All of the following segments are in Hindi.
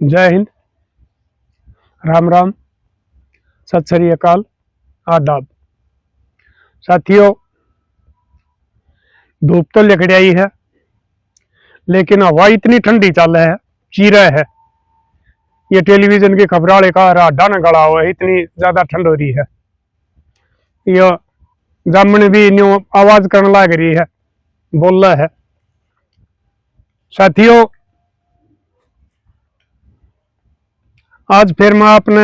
जय हिंद, राम राम, सत श्री अकाल, आदाब। साथियों, धूप तो लिकड़ आई है, लेकिन हवा इतनी ठंडी चल है, चीरा है। ये टेलीविजन की खबर वाले का राडा न गड़ा हुआ है, इतनी ज्यादा ठंड हो रही है। ये जामन भी न्यू आवाज करने लग रही है, बोल रहा है। साथियों, आज फिर मैं अपने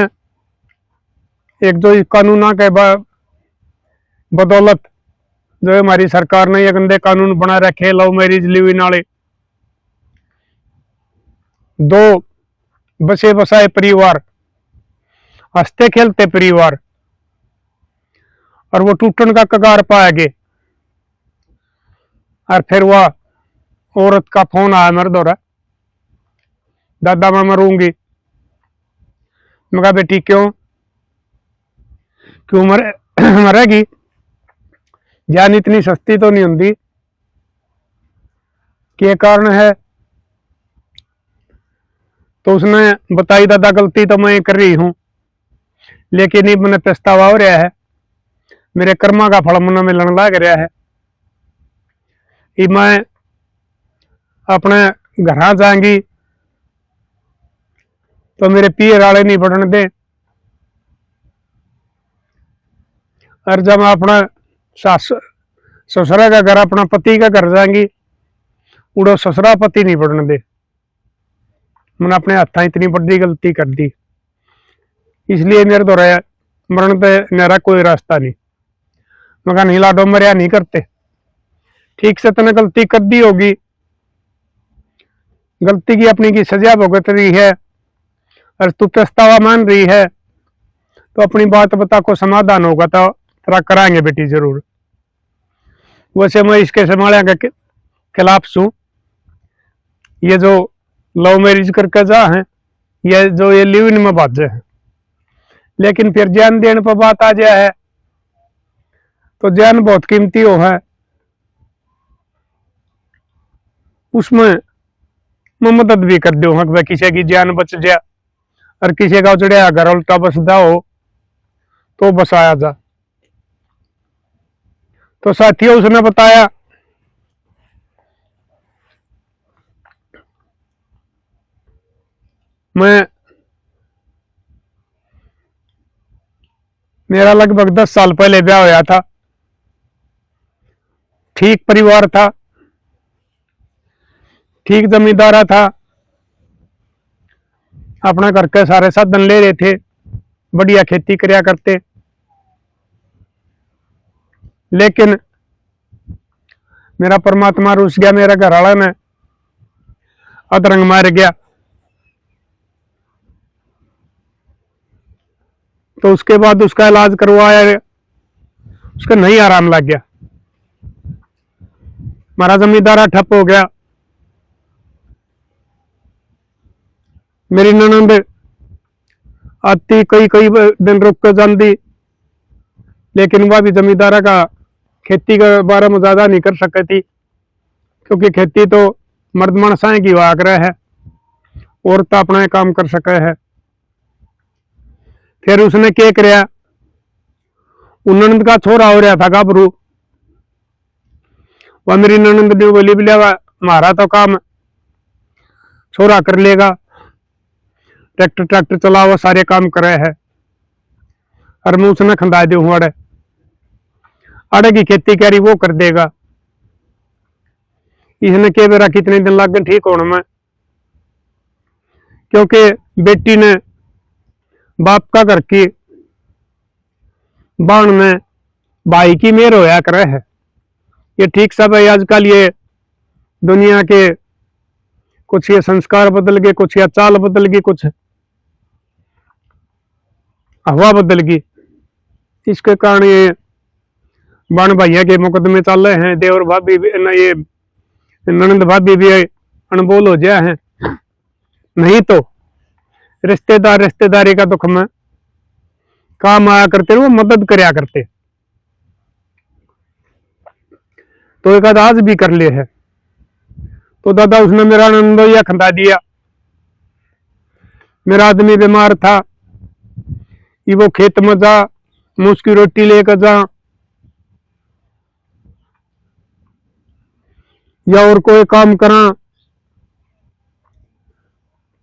एक जो कानूना के बदौलत जो हमारी सरकार ने ये गंदे कानून बना रखे, लव मैरिज लिव इन वाले, दो बसे बसाए परिवार, हंसते खेलते परिवार, और वो टूटन का कगार पाएगे। और फिर वह औरत का फोन आया मेरे दौरा, दादा मैं मरूंगी। मैं कहा बेटी क्यों क्यों मरेगी? जान इतनी सस्ती तो नहीं होती। क्या कारण है? तो उसने बताई, दादा गलती तो मैं कर रही हूं, लेकिन ये मैंने पछतावा हो रहा है, मेरे कर्मा का फल मन मिलने लग रहा है। मैं अपने घर जाएंगी तो मेरे पियर वाले नहीं बढ़ने दे, और जब मैं अपना ससुरा का घर, अपना पति का घर जाएंगी, उड़ो ससुरा पति नहीं बढ़ने दे। मैंने अपने हाथा इतनी बड़ी गलती कर दी, इसलिए मेरे द्वारा मरण पे मेरा कोई रास्ता नहीं। मैं कहा नहीं लाडो, मरिया नहीं करते, ठीक से तने गलती कर दी होगी, गलती की अपनी की सजा भुगत रही है, और तू पछतावा मान रही है, तो अपनी बात बता को समाधान होगा तो तेरा कराएंगे बेटी जरूर। वैसे मैं इसके संभाले के खिलाफ छू। ये जो लव मैरिज करके जा है, ये जो ये लिव इन में बाजे है, लेकिन फिर जान देने पर बात आ जाए है, तो जान बहुत कीमती हो है। उसमें मैं मदद भी कर दू हाँ, किसी की जान बच जाए, और किसी का उजड़िया घर उल्टा बसदा हो तो बसाया जा। तो साथियों, उसने बताया मेरा लगभग 10 साल पहले ब्याह होया था, ठीक परिवार था, ठीक जमींदारा था, अपना घर के सारे साधन ले रहे थे, बढ़िया खेती करया करते। लेकिन मेरा परमात्मा रुस गया, मेरा घर वाला ने अधरंग मार गया। तो उसके बाद उसका इलाज करवाया, उसका नहीं आराम लग गया, हमारा जमींदारा ठप हो गया। मेरी ननंद आती कई कई दिन रुक कर जाती, लेकिन वह भी जमींदारा का खेती के बारे में ज्यादा नहीं कर सकी थी, क्योंकि खेती तो मर्द मनसाएं की हुआ करे है, औरत अपना काम कर सके है। फिर उसने क्या कराया, ननंद का छोरा हो रहा था गाभरू, वह मेरी ननंद ने बोली बोलिया हमारा तो काम छोरा कर लेगा, ट्रैक्टर ट्रैक्टर चलाओ, सारे काम करे है, और मैं उसने खंदा दू अड़े अड़े की खेती करी वो कर देगा। इसने के मेरा कितने दिन लग गए ठीक होने में, क्योंकि बेटी ने बाप का घर की बाण में भाई की मेहर होया करे है। ये ठीक सब है, आजकल ये दुनिया के कुछ ये संस्कार बदल गए, कुछ ये चाल बदल गई, कुछ हवा बदल गई। इसके कारण ये बाण भैया के मुकदमे चल रहे हैं, देवर भाभी भी न, ये ननंद भाभी भी अनबोल हो जाए हैं। नहीं तो रिश्तेदार रिश्तेदारी का दुख में काम आया करते, वो मदद करया करते। तो एक आज भी कर ले है, तो दादा उसने मेरा नंदोया खंदा दिया, मेरा आदमी बीमार था, ये वो खेत में जा, मैं उसकी रोटी लेकर जा, या और कोई काम करा,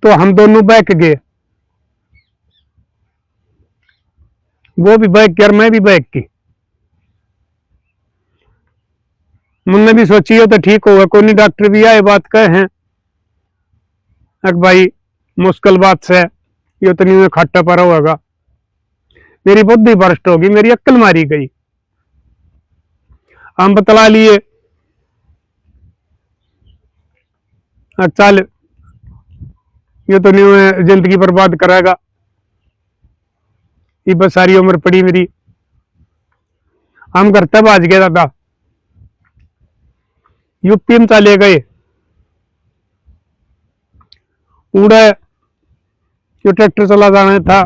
तो हम दोनों बैठ गए, वो भी बैठ गया और मैं भी बैठ की। मुन्ने भी सोची हो तो ठीक होगा, कोई नहीं, डॉक्टर भी आए बात कहे हैं, अक भाई मुश्किल बात से ये उतनी में खट्टा पर होगा। मेरी बुद्धि भ्रष्ट होगी, मेरी अक्ल मारी गई। हम बतला लिए, चल ये तो नहीं जिंदगी बर्बाद करेगा, ये बस सारी उम्र पड़ी मेरी। हम घर तब आज गए दादा, यूपी में चले गए, उड़े जो ट्रैक्टर चला जाना था,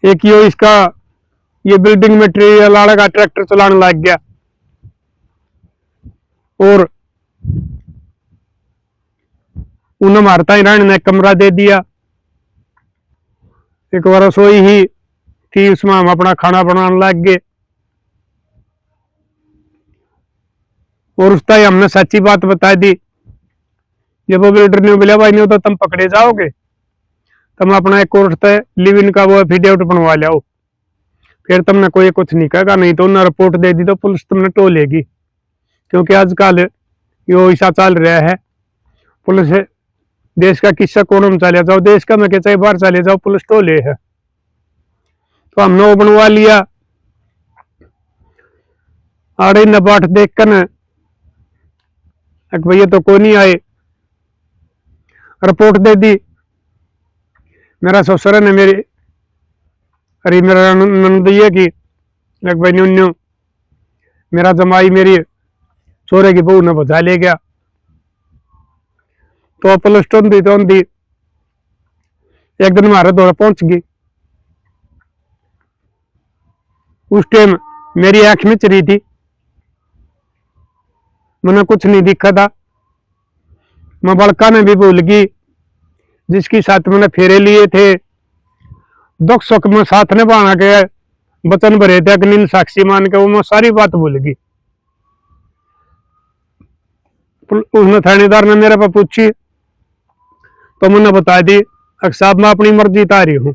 एक यो इसका ये बिल्डिंग मटेरियल वाला का ट्रैक्टर चलाने लग गया, और उन्हें मारता ही रहने ने कमरा दे दिया। एक बार रसोई ही थी, उसमें हम अपना खाना बनाने लग गए, और उस टाइम हमने सच्ची बात बता दी। जब वो बिल्डर ने बोला भाई नहीं तो तुम पकड़े जाओगे, तुम अपना एक कोर्ट से लिव इन का वो एफिडेविट बनवा लाओ, फिर तुमने कोई कुछ नहीं कहेगा, नहीं तो उन्हें रिपोर्ट दे दी तो पुलिस तुमने टो लेगी। क्योंकि आजकल यो ऐसा चल रहा है, पुलिस देश का किस्सा कोण में चले जाओ, देश का मैं चाहे बाहर चले जाओ, पुलिस टो ले है। तो हमने वो बनवा लिया, आड़े न बाट देख कर भैया तो कोई नहीं आए, रिपोर्ट दे दी। मेरा ससुर ने मेरी अरे मेरा नंदिया की भाई न्यू मेरा जमाई मेरी छोरे की बहू ने बचा ले गया, तो पुलिस तो दी एक दिन हमारे दौरा पहुंच गई। उस टाइम मेरी आंख में चरी थी, मैंने कुछ नहीं दिखा था, मैं बड़का ने भी भूल गई, जिसकी साथ मैंने फेरे लिए थे, दुख सुख में साथ ने बना के वचन भरे थे, अग्नि साक्षी मान के, वो मैं सारी बात भूल गई। उसने थानेदार ने मेरे पर पूछी तो मैंने बता दी, साहब मैं अपनी मर्जी था रही हूं।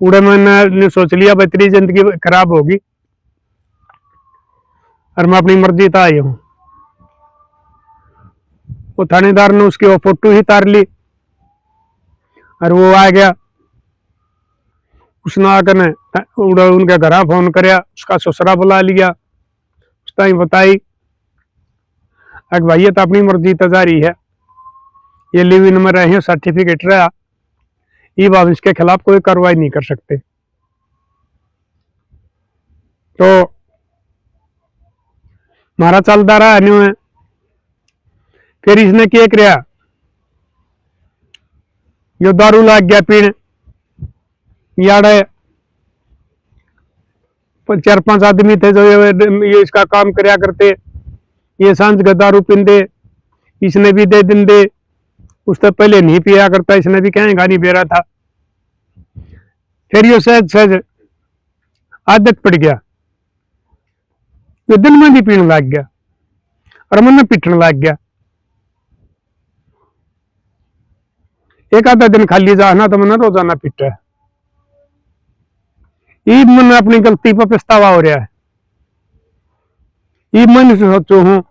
उड़े मैंने सोच लिया भाई तेरी जिंदगी खराब होगी, और मैं अपनी मर्जी था आई हूं। वो थानेदार ने उसकी वो फोटो ही तार ली, और वो आ गया। उसने आकर उनके घर फोन कराया, उसका ससुरा बुला लिया, उस टाइम बताई भाई ये तो अपनी मर्जी तो जारी है, ये लिव इन में रहे सर्टिफिकेट रहा, ये बात इसके खिलाफ कोई कार्रवाई नहीं कर सकते। तो हमारा चलता रहा न्यू है। फिर इसने क्या किया, जो दारू लग गया पीने, याड़े 4-5 आदमी थे जो ये इसका काम करया करते, ये सांझ का दारू पींदे, इसने भी दे दिंदे, उससे पहले नहीं पिया करता, इसने भी कहेंगा नहीं पी रहा था। फिर ये सहज सहज आदत पड़ गया, तो दिन में भी पीने लग गया और मन पीटने लग गया। एक आधा दिन खाली जाना तो मन रोजाना पीटा है। ये मन अपनी गलती पर पछतावा हो रहा है। ये मन से सोचो हूं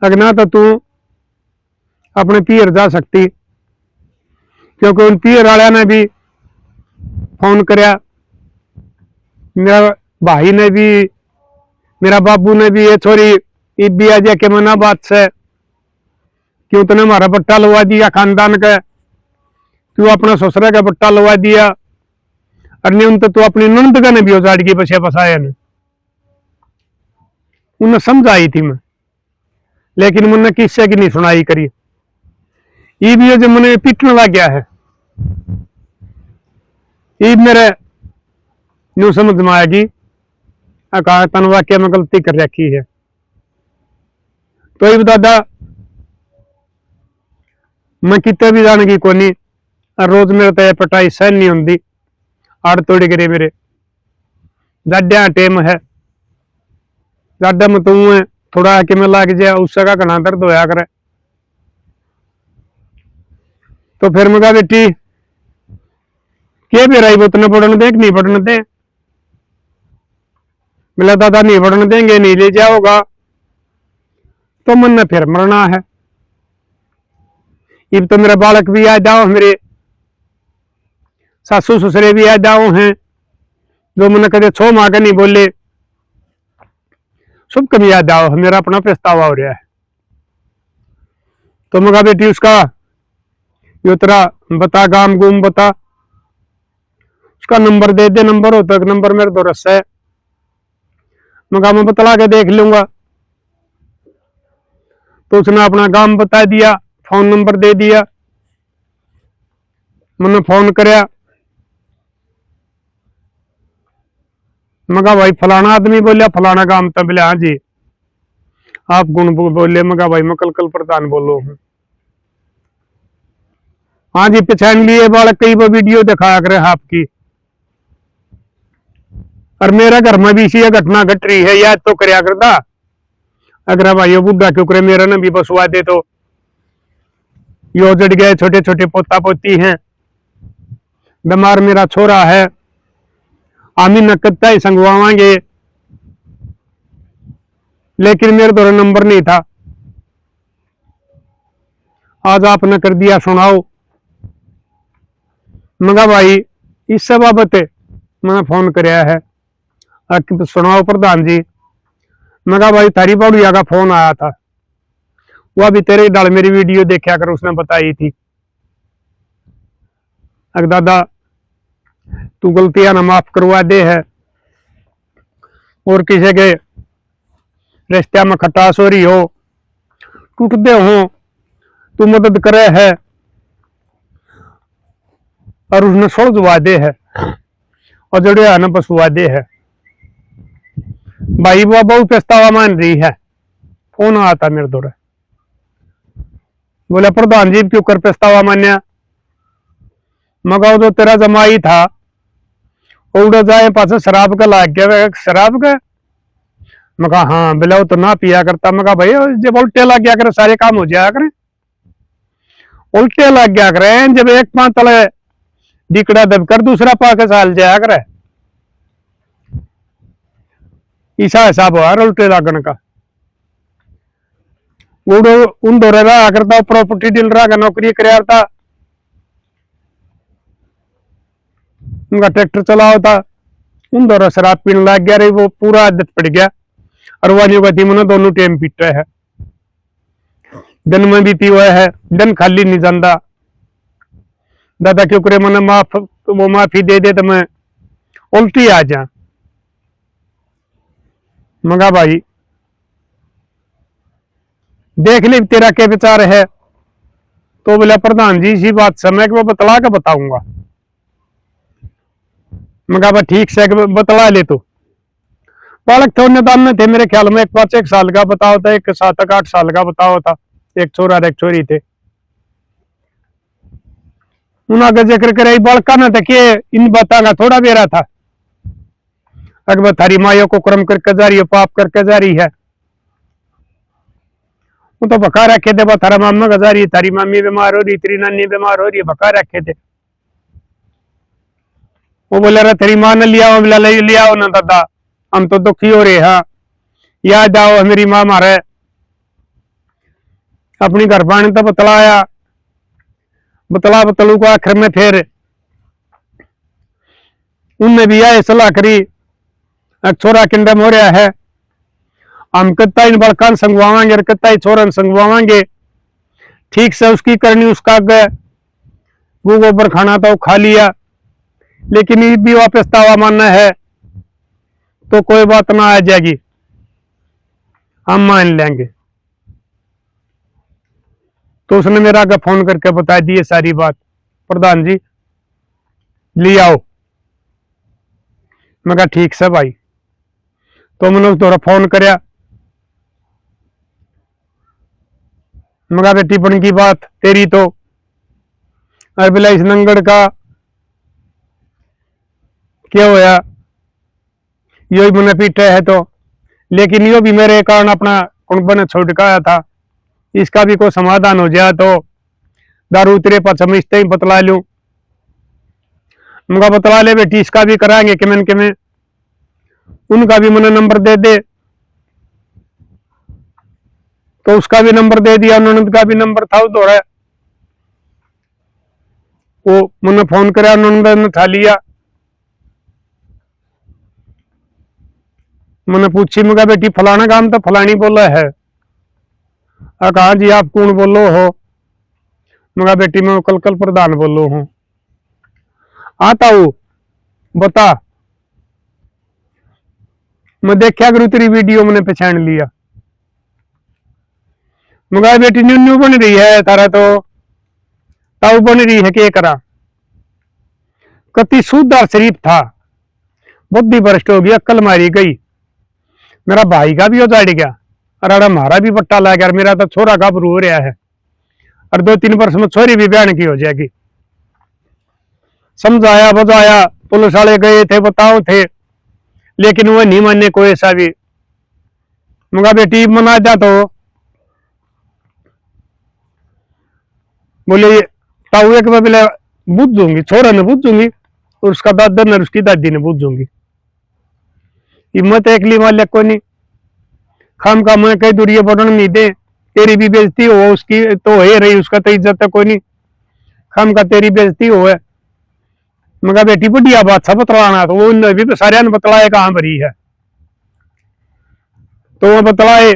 अगना तो तू अपने पियर जा सकती, क्योंकि उन पियर वाले ने भी फोन कराया, मेरा भाई ने भी, मेरा बाबू ने भी, ये छोरी ईद भी आ जाके मना बात से क्यों तूने हमारा बट्टा लगा दिया खानदान का, क्यों अपना ससुरा का बट्टा लगा दिया, और नहीं तो तू अपनी नंद का ने भी उजाड़ की बसे बसाया ने। उन्हें समझाई थी मैं, लेकिन मैंने किस्से की नहीं सुनाई करी। ये भी जो मैंने पीटने लग गया है, ये मेरे न्यू समझ में आएगी तन वाक्य में गलती कर रखी है। तो ये दादा मैं कितने भी जाने की कोनी, रोज मेरे तो पटाई सहन नहीं होंगी। आड़ तोड़ करे मेरे जाड्या टेम है, जाड्या में तू है थोड़ा आके में लाग जाए उससे का घना दर्द होया करे। तो फिर मैं कहा बेटी के भी रही उतने पढ़ने दे नहीं पढ़ने दे। मिला दादा नहीं पढ़ने देंगे, नहीं ले जाओगा तो मन ने फिर मरना है। अब तो मेरा बालक भी आ जाओ, मेरे सासू ससुरे भी आ जाओ हैं जो मैंने कदे छो माँ के नहीं बोले, सब कभी आ जाओ, मेरा अपना पछतावा हो रहा है। तो मैं कहा बेटी उसका यो तेरा बता गाम गुम बता, उसका नंबर दे दे, नंबर होता है नंबर मेरे दो रस है। मैं कहा मैं बतला के देख लूंगा। तो उसने अपना गांव बता दिया, फोन नंबर दे दिया, मैंने फोन कराया। मैं कहा भाई फलाना आदमी बोलिया, फलाना गांव था। बोले हाँ जी आप गुण बोले। मैं कहा भाई मैं कल प्रधान बोलो हूँ। हाँ जी पहचान लिए बालक, कई बार वीडियो दिखाया करे आपकी, और मेरा घर में भी इसी घटना घट रही है, याद तो करया करता। अगर भाई बुढ़ा क्यों करे, मेरा ना भी बसवा दे तो यो जड़ गए, छोटे छोटे पोता पोती हैं, बीमार मेरा छोरा है, आमी नकदता ही संगवावांगे, लेकिन मेरे द्वारा नंबर नहीं था। आज आपने कर दिया, सुनाओ। मगा भाई इस बाबत मैंने फोन कराया है, सुनाओ प्रधान जी। मगा भाई थारी बाड़िया का फोन आया था, वह भी तेरे डाल मेरी वीडियो देखा कर, उसने बताई थी। अगर दादा तू गलतियां ना माफ करवा दे है, और किसी के रिश्ते में खटास हो रही हो, टूटते हो, तू मदद करे है और उसने सुलझवा दे है और जड़िया न बसवा दे है। भाई वो बहुत पछतावा मान रही है। फोन आता मेरे दौरे, बोले प्रधान जी क्यों कर पछतावा मान्या। मगा जो तेरा जमाई था उड़ जाए पास शराब का लाग गया, शराब का। मगा हाँ बोला वो तो ना पिया करता। मगा भाई जब उल्टे लग गया करे सारे काम हो जाया करे, उल्टे लग गया करे जब एक पांच तले डिकड़ा दबकर दूसरा पाके साल जाया करे, ऐसा हिसाब हुआ उल्टे लागन का। उन दौरे रहा करता, प्रॉपर्टी डीलर का नौकरी करता, उनका ट्रैक्टर चला होता, उन दौरा शराब पीने लग गया रही, वो पूरा आदत पड़ गया। और वालियों का तीमों दोनों टाइम पीट रहे है, दिन में भी पीवा है, दिन खाली नहीं जाता। दादा क्यों करे मैंने माफ, वो माफी दे दे तो मैं उल्टी आ जा। मगा भाई देख ले तेरा क्या विचार है। तो बोला प्रधान जी इसी बात समय को बतला के बताऊंगा। मगा भाई ठीक से बतला ले। तो बालक थे निदान में थे मेरे ख्याल में, एक 5-1 साल का बताओ था, एक 7-8 साल का बताओ था, एक छोरा और एक छोरी थे। उन्होंने जिक्र करे बालका ने तो के इन बातों का थोड़ा बेरा था। अकबर थारी मायो को क्रम करके जा रही है, पाप करके जा रही है, वो तो भका रखे थे। थारा मामा का जा रही है, थारी मामी बीमार हो रही, तेरी नानी बीमार हो रही है, भका रखे थे। वो बोले रहा तेरी माँ ने लिया, बोला लिया ना दादा हम तो दुखी हो रहे हैं, याद आओ मेरी माँ मारे। अपनी घर पानी तो बतलाया, बतलू को आखिर में फिर उनने भी आए सलाह करी, छोरा किंडम हो रहा है, हम कितना इन बड़कान संगवावांगे और कितना ही छोरन संगवावांगे, ठीक से उसकी करनी उसका गए, वो गोबर खाना था वो खा लिया, लेकिन ये भी वापस तावा मानना है तो कोई बात ना आ जाएगी, हम मान लेंगे। तो उसने मेरा आगे फोन करके बता दिए सारी बात, प्रधान जी ले आओ। मैं कहा ठीक से भाई। तो मैंने उस दौरा फोन कराया, मैं कहा बेटी बन की बात तेरी तो और बोला इस नंगड़ का क्या होया, यो ही मैंने पीटा है तो, लेकिन यो भी मेरे कारण अपना कुंभ ने छुटकाया था, इसका भी कोई समाधान हो जाए तो दारू उतरे पास हम इससे ही बतला लूं। उनका बतला ले बेटी, इसका भी कराएंगे किमें किमें, उनका भी मैंने नंबर दे दे, तो उसका भी नंबर दे दिया, ननद का भी नंबर था उधर है, वो मैंने फोन कराया, ननद ने उठा लिया। मैंने पूछी, मैं बेटी फलाना काम तो फलानी बोला है, कहा जी आप कौन बोलो हो, मैं बेटी मैं कल प्रधान बोलो हूँ। आता हूँ बता, मैं देखा करूँ तेरी वीडियो, मैंने पहचान लिया। मगा बेटी न्यू बन रही है तारा तो ताऊ बन रही है, क्या करा, कति शुद्ध और शरीफ था, बुद्धि भ्रष्ट हो गई, अक्ल मारी गई, मेरा भाई का भी हो जाड़ गया, और हमारा भी पट्टा लग गया, मेरा तो छोरा का रू रहा है, और 2-3 वर्ष में छोरी भी बयान की हो जाएगी। समझाया बजाया, पुलिस वाले गए थे, बताओ थे, लेकिन वो नहीं मानने कोई ऐसा भी। मगा बेटी मना जा तो बोले ताऊ एक बार बोले बूझूंगी, छोरा ने बूझूंगी, और उसका दादा ने उसकी दादी ने बूझूंगी, हिम्मत एक ली मालिक को नहीं, खाम का मैं कई दूरिये बढ़न नहीं दे, तेरी भी बेइज्जती हो, उसकी तो है रही, उसका तो इज्जत है कोई नहीं, खाम का तेरी बेइज्जती हो है। मगर बेटी बढ़िया बात सब बतलाना, तो वो भी तो सारे ने बतलाए कहां भरी है, तो वो बतलाए,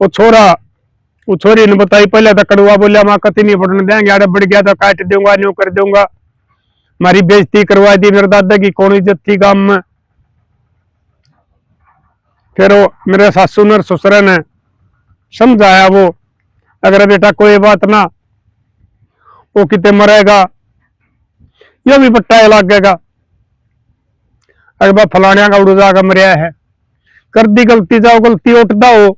वो छोरा वो छोरी ने बताई, पहले तो कड़वा बोलिया माँ कति नहीं बढ़ने देंगे, अरे बढ़ गया तो काट दूंगा, न्यू कर दूंगा, हमारी बेइज्जती करवा दी, मेरे दादा की कौन इज्जत थी गांव में। फिर वो मेरे सासू ने ससुर ने समझाया, वो अगर बेटा कोई बात ना, वो कितने मरेगा, ये भी पट्टा लगेगा, अगर फलानिया का उड़ जाकर मरिया है, कर दी गलती, जाओ गलती उठता हो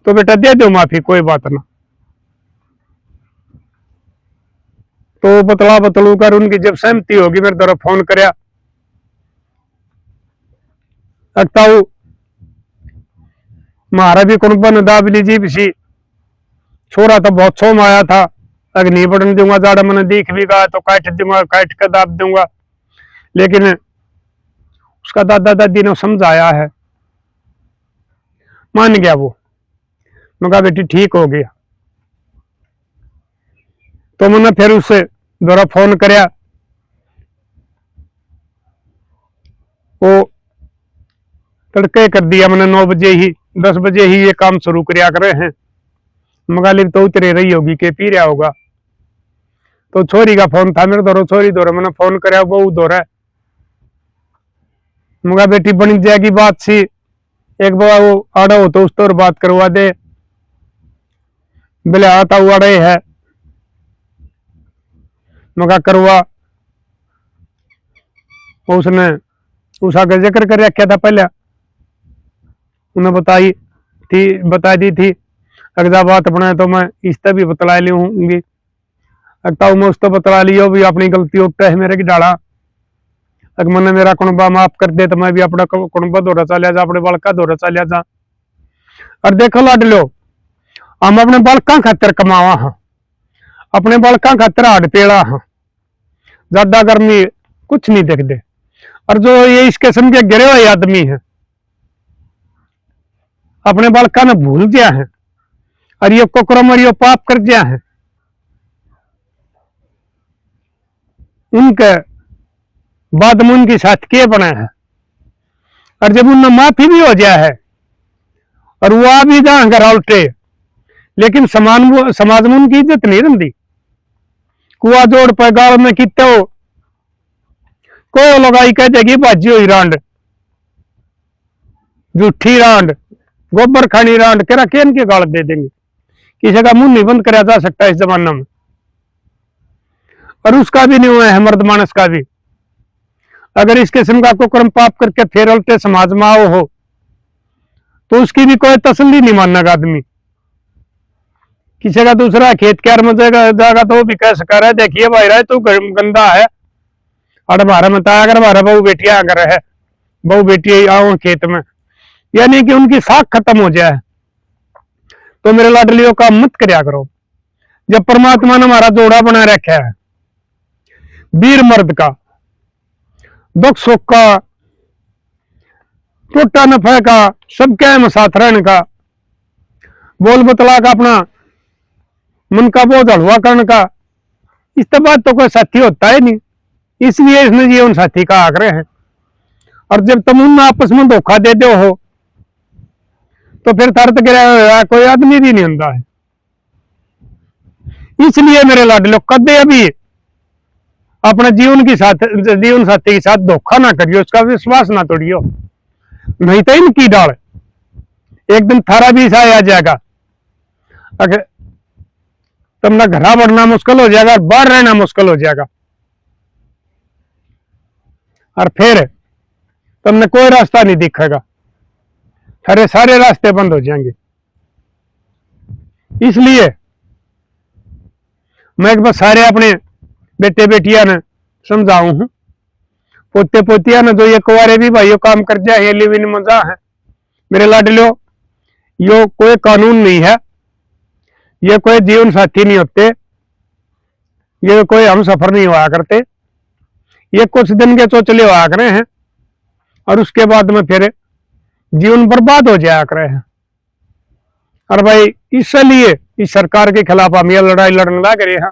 तो बेटा दे दो माफी, कोई बात ना। तो बतला बतलू कर उनकी जब सहमति होगी, मेरे तरफ फोन कराया, लगता हूं मारा भी कुंबन दाब लीजिए बिसी, छोरा तो बहुत सोम आया था, अगर नहीं बढ़ने दूंगा, ज्यादा मैंने देख भी गया तो काट दूंगा, काट कर दाब दूंगा, लेकिन उसका दादा दादी ने समझाया है, मान गया वो। मैं कहा बेटी ठीक हो गया, तो मैंने फिर उससे दोबारा फोन कराया, वो तड़के कर दिया मैंने, 9 बजे ही 10 बजे ही ये काम शुरू कराया करे हैं, मगाली तो उतरे रही होगी के पी रहा होगा, तो छोरी का फोन था मेरे दौरा, छोरी दौरा मैंने फोन कराया, वो दौरा, मगा बेटी बनी जाएगी बात सी, एक बार वो आड़ा हो तो उस तो बात करवा दे, बोले आता हुआ अड़े है, मगा करवा, उसने उसका जिक्र कर रखा था पहले, उन्हें बता दी थी, अगला बात अपने तो मैं इससे भी बतला ली हूँगी, लगता मैं उसको बतला लियो भी अपनी गलती उठता है मेरे की डाला, अगर मैंने मेरा कुणबा माफ कर दे तो मैं भी अपना कुणबा दौरा चलिया जा, अपने बालका दौरा चलिया जा। और देखो लाड लो, हम अपने बालका खातर कमावा हाँ, अपने बालका खातर हाड पेड़ा हाँ, ज्यादा गर्मी कुछ नहीं देखते, और जो ये इस किस्म के गिरे हुए आदमी है अपने बालका ने भूल गया है, और ये कुकरम और ये पाप कर दिया है, उनके बाद में उनकी साथ के बना है, और जब उनने माफी भी हो गया है और वो आ भी जा घर उल्टे, लेकिन समाज में उनकी इज्जत नहीं रही, कुआ जोड़ पर गाल में किते हो को लगाई कह देगी बाजी हुई रांड, झूठी रांड, गोबर खानी रांड, कह रहा के गाल दे देंगे, किसी का मुंह नहीं बंद कराया जा सकता इस जमाना में, और उसका भी नहीं हुआ है मर्द मानस का भी, अगर इस किस्म का कुकर्म पाप करके फिर उल्टे समाज में आओ हो तो उसकी भी कोई तसल्ली नहीं मानना आदमी, किसी का दूसरा खेत क्यार में जाएगा तो वो भी कह सका रहा देखिए भाई रहा तू गंदा है, और हमारा बताया अगर हमारा बहू बेटियां अगर है, बहू बेटी आओ खेत में, यानी कि उनकी साख खत्म हो जाए। तो मेरे लाडलियों का मत करया करो। जब परमात्मा ने हमारा जोड़ा बना रखा है, वीर मर्द का, दुख सुख का, टूटा नफे का, सबके में साथ रहने का, बोल बतला का, अपना मन का बोझ हलवा करने का, इस तो बात तो कोई साथी होता है नहीं, इसलिए इसने जीवन साथी का आग्रह है। और जब तुम उन आपस में धोखा दे दो हो तो फिर तर्त गिरा कोई आदमी भी नहीं होता है। इसलिए मेरे लाडलो कदे अभी अपने जीवन साथी के साथ धोखा ना करियो, उसका विश्वास ना तोड़ियो, नहीं तो इनकी डाल एक दिन थारा भी सा आ जाएगा। अगर तुमने घरा बढ़ना मुश्किल हो जाएगा, बाहर रहना मुश्किल हो जाएगा, और फिर तुमने कोई रास्ता नहीं दिखेगा, सारे रास्ते बंद हो जाएंगे। इसलिए मैं एक बार सारे अपने बेटे बेटियां ने समझाऊं हूं, पोते पोतिया ने जो ये कुंवारे भी भाइयों काम कर जाए, ये लिव इन मजा है। मेरे लाडलियों, यो कोई कानून नहीं है, ये कोई जीवन साथी नहीं होते, ये कोई हम सफर नहीं हुआ करते, ये कुछ दिन के चोचले हुआ करे हैं और उसके बाद में फिर जीवन बर्बाद हो जाया करे हैं। और भाई इसलिए इस सरकार के खिलाफ हम ये लड़ाई लड़ने लग रहे हैं।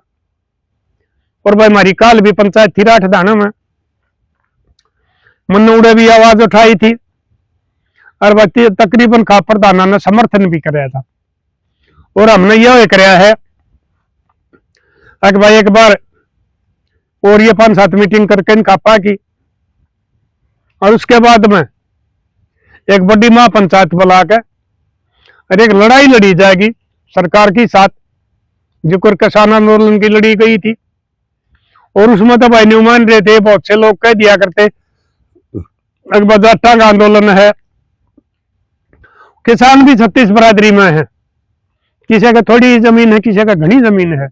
और भाई हमारी काल भी पंचायत थी राठ दाना में, मन्नूड़े भी आवाज उठाई थी, और भाई तकरीबन खापर दाना ने समर्थन भी कराया था। और हमने यह कराया है कि भाई एक बार और ये 5-7 मीटिंग करके इन खापा की, और उसके बाद में एक बड़ी महापंचायत बुला के और एक लड़ाई लड़ी जाएगी सरकार के साथ, जो किसान आंदोलन की लड़ी गई थी। और उसमें तो भाई नहीं मान रहे थे, बहुत से लोग कह दिया करते अकबर जाटा का आंदोलन है। किसान भी 36 बरादरी में है, किसी का थोड़ी जमीन है, किसी का घनी जमीन है,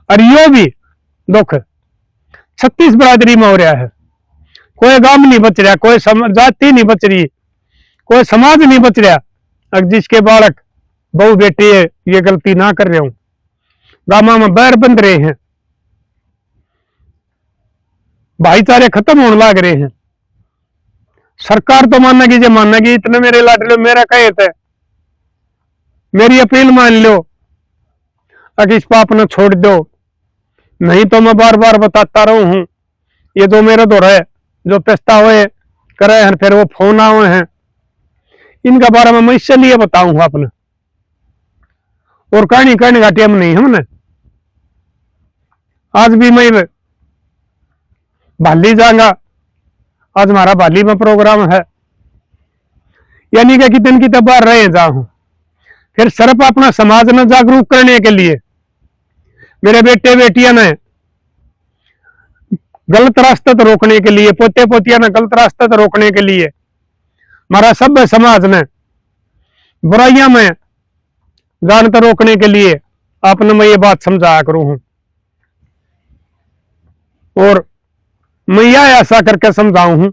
और यो भी दुख 36 बरादरी में हो रहा है। कोई गांव नहीं बच रहा, कोई जाति नहीं बच रही, कोई समाज नहीं बच रहा। अब जिसके बालक बहू बेटी है ये गलती ना कर रहे हो, गांव में बैर बंध रहे हैं, भाईचारे खत्म होने लग रहे हैं। सरकार तो मानेगी जो मानेगी, इतने मेरे लाडले मेरा कहे थे, मेरी अपील मान लो, अगर इस पाप ने छोड़ दो, नहीं तो मैं बार बार बताता रहूं हूं। ये जो मेरे दौर है जो पेस्ता हुए करे हैं, फिर वो फोन आए हैं, इनका बारे में मैं इसलिए बताऊंगा अपने, और कहानी कहने का टाइम नहीं हमने। आज भी मैं भाली जाऊंगा, आज हमारा भाली में प्रोग्राम है, यानी कि दिन की तब बाहर रहे जाऊं, फिर सिर्फ अपना समाज में जागरूक करने के लिए मेरे बेटे बेटियां ने गलत रास्ते तो रोकने के लिए, पोते पोतिया ने गलत रास्ते तो रोकने के लिए, हमारा सब समाज ने बुराइयां में जानते रोकने के लिए आपने मैं ये बात समझाया करूं हूं। और मैं यह ऐसा करके समझाऊं हूं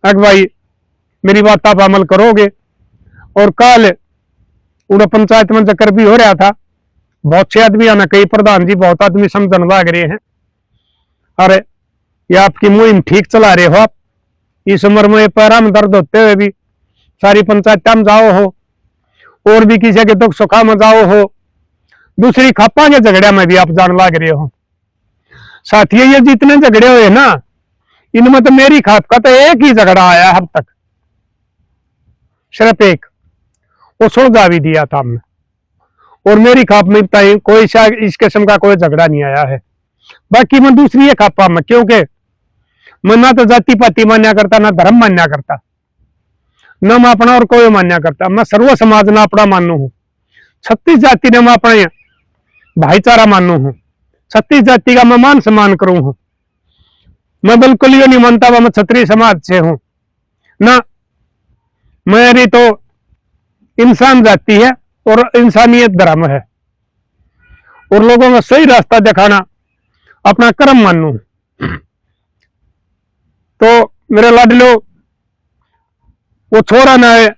अगर भाई मेरी बात आप अमल करोगे। और कल उड़ा पंचायत में चक्कर भी हो रहा था, बहुत से आदमी आना, कई प्रधान जी बहुत आदमी समझने लग रहे हैं, अरे ये आपकी मुहिम ठीक चला रहे हो आप, इस उम्र में पैरा में दर्द होते हुए भी सारी पंचायत में जाओ हो, और भी किसी के दुख सुखा में जाओ हो, दूसरी खापा के झगड़े में भी आप जान लग रहे हो। साथियों ये जितने झगड़े हुए ना, इनमें तो मेरी खाप का तो एक ही झगड़ा आया अब तक, सिर्फ एक, वो सुलझा भी दिया था हमने, और मेरी खाप में कोई इस किस्म का कोई झगड़ा नहीं आया है। बाकी मैं दूसरी एक खापा में, क्योंकि मैं ना तो जाति पाति मान्या करता, ना धर्म मान्या करता, न मैं अपना और कोई मान्या करता, मैं सर्व समाज ना अपना मानू हूं, 36 जाति ने मैं अपने भाईचारा मानू हूं, 36 जाति का मैं मान सम्मान करूं हूं। मैं बिल्कुल ये नहीं मानता मैं क्षत्रिय समाज से हूं ना, मेरी तो इंसान जाति है और इंसानियत धर्म है, और लोगों को सही रास्ता दिखाना अपना कर्म मानू। तो मेरे लाडलो वो छोरा ना है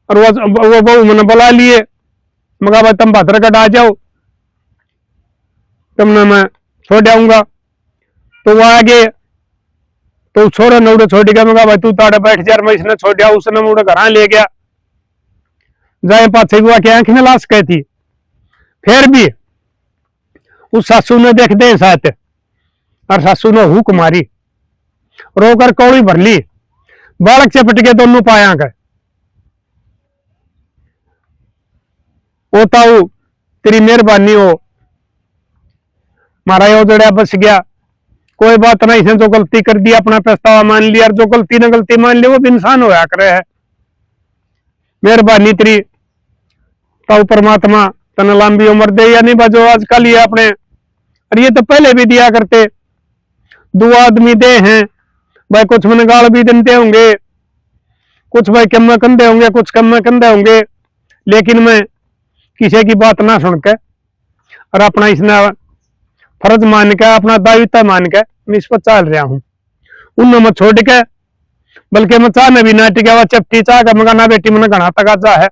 और वो बहू मैंने बुला लिए, मगा भाई तुम भादरगढ़ आ जाओ, तुमने मैं छोड़ आऊंगा। तो वो आगे तो छोरा ने उड़े छोड़ गया, मगा भाई तू ताड़े बैठ जा, मैं इसने छोड़ा, उसने मुड़े घर ले गया। जाए पाछे बुआ की आंख में लाश गई थी, फिर भी उस सासू ने देख दे साथ और सासू ने हुक मारी, रोकर कौड़ी भर ली, बालक चपट के दोनों पाया कर ओताऊ तेरी मेहरबानी हो, मारा यो जड़िया बच गया, कोई बात नहीं, इसने जो गलती कर दी अपना पछतावा मान लिया, और जो गलती ने गलती मान ली वो भी इंसान होया करे है। मेहरबानी तेरी ताऊ परमात्मा तने लंबी उम्र दे, या नहीं बजो आजकल ये अपने, और ये तो पहले भी दिया करते, दो आदमी दे हैं भाई, कुछ मन गाल भी देते होंगे, कुछ भाई कम में कंधे होंगे, कुछ कम में कंधे होंगे, लेकिन मैं किसी की बात ना सुन के और अपना इसने फर्ज मान के, अपना दायित्व मान के मैं इस पर चल रहा हूं। उन मैं छोड़ के, बल्कि मैं चाह भी ना टिका, चपटी चाह का मगा ना बेटी मैंने घना तक जा है।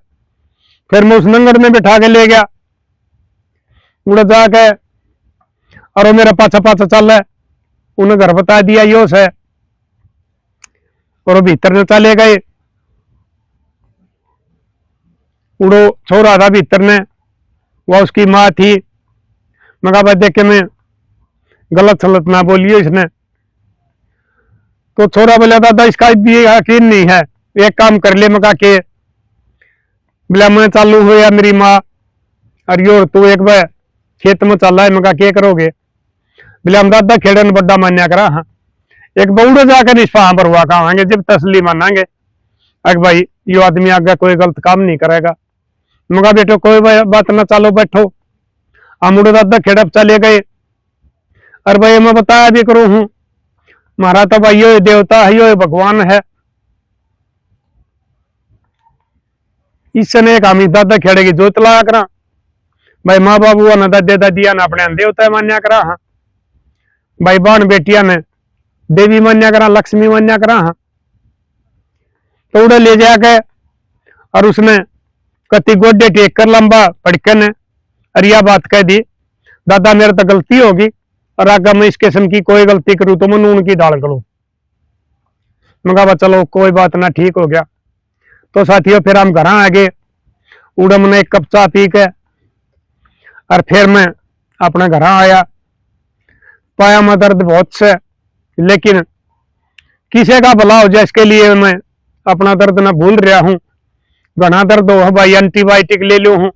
फिर मैं उस नंगर में बैठा के ले गया, उड़ जाके और वो मेरा पाछा पाछा चल रहा है, उन्हें घर बता दिया यो है, और वो भीतर ने चले गए। उड़ो छोरा था भीतर ने, वह उसकी माँ थी, मगा भाई देख के मैं गलत सलत ना बोलियो इसने। तो छोरा बोला दादा इसका भी यकीन नहीं है, एक काम कर ले, मगा के बोला मैं चालू हो या मेरी माँ और यो तू एक बार खेत में चल रहा है, मगा के करोगे, बोले हम दादा खेड़े ने बड़ा मान्या करा, हाँ एक बउड़े जाकर निष्फा पर हुआ कहांगे जब तसली मानांगे, अग भाई यो आदमी आगे कोई गलत काम नहीं करेगा। मगा बेटो कोई बात ना, चलो बैठो। हम उड़े दादा खेड़ा चले गए, और भाई मैं बताया भी करूं हूं, मारा तो भाई यो देवता है, यो भगवान है। इस समय एक हम दादा खेड़े की जोत लगा करा, भाई माँ बाबू ने दादे दादिया ने अपने देवता मान्या करा, हाँ भाई बहन बेटिया ने देवी मान्या करा, लक्ष्मी मान्या करा, हाँ। तो उड़े ले जाके और उसने कति गोडे टेक कर लंबा पड़के ने और यह बात कह दी, दादा मेरे तो गलती होगी, और आगे मैं इस किस्म की कोई गलती करूं तो मैं नून की दाल करूं। मगा चलो कोई बात ना, ठीक हो गया। तो साथियों फिर हम घर आ गए, उड़े मैंने एक कप चाय पी के और फिर मैं अपने घर आया, पाया में दर्द बहुत से, लेकिन किसी का भला हो जाए इसके लिए मैं अपना दर्द न भूल रहा हूं। घना दर्द हो भाई एंटीबायोटिक ले लू हूं।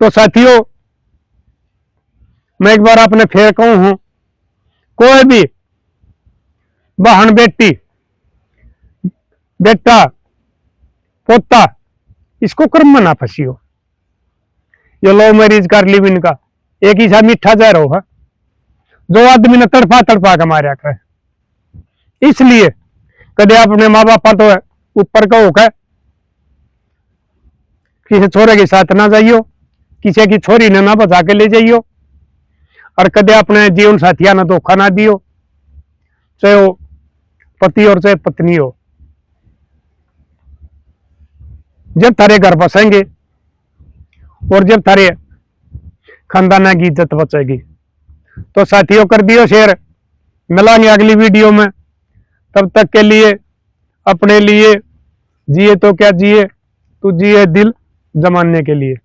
तो साथियों मैं एक बार अपने फिर कहूं हूं, कोई भी बहन बेटी बेटा पोता इसको कर्म में ना फंसियो। ये लव मैरिज कर ली इनका एक ही सा मीठा जहर होगा, जो आदमी ने तड़पा तड़पा के मारा करे। इसलिए कदे अपने माँ बापा तो ऊपर का होकर किसी छोरे के साथ ना जाइयो, किसी की छोरी ने ना बचा के ले जाइयो, और कदे अपने जीवन साथिया ने धोखा ना दियो, चाहे वो पति और चाहे पत्नी हो। जब थारे घर बसेंगे और जब थारे खानदाना की इज्जत बचेगी। तो साथियों कर दियो शेयर, मिलेंगे अगली वीडियो में, तब तक के लिए अपने लिए जिए तो क्या जिए, तू जिए दिल जमाने के लिए।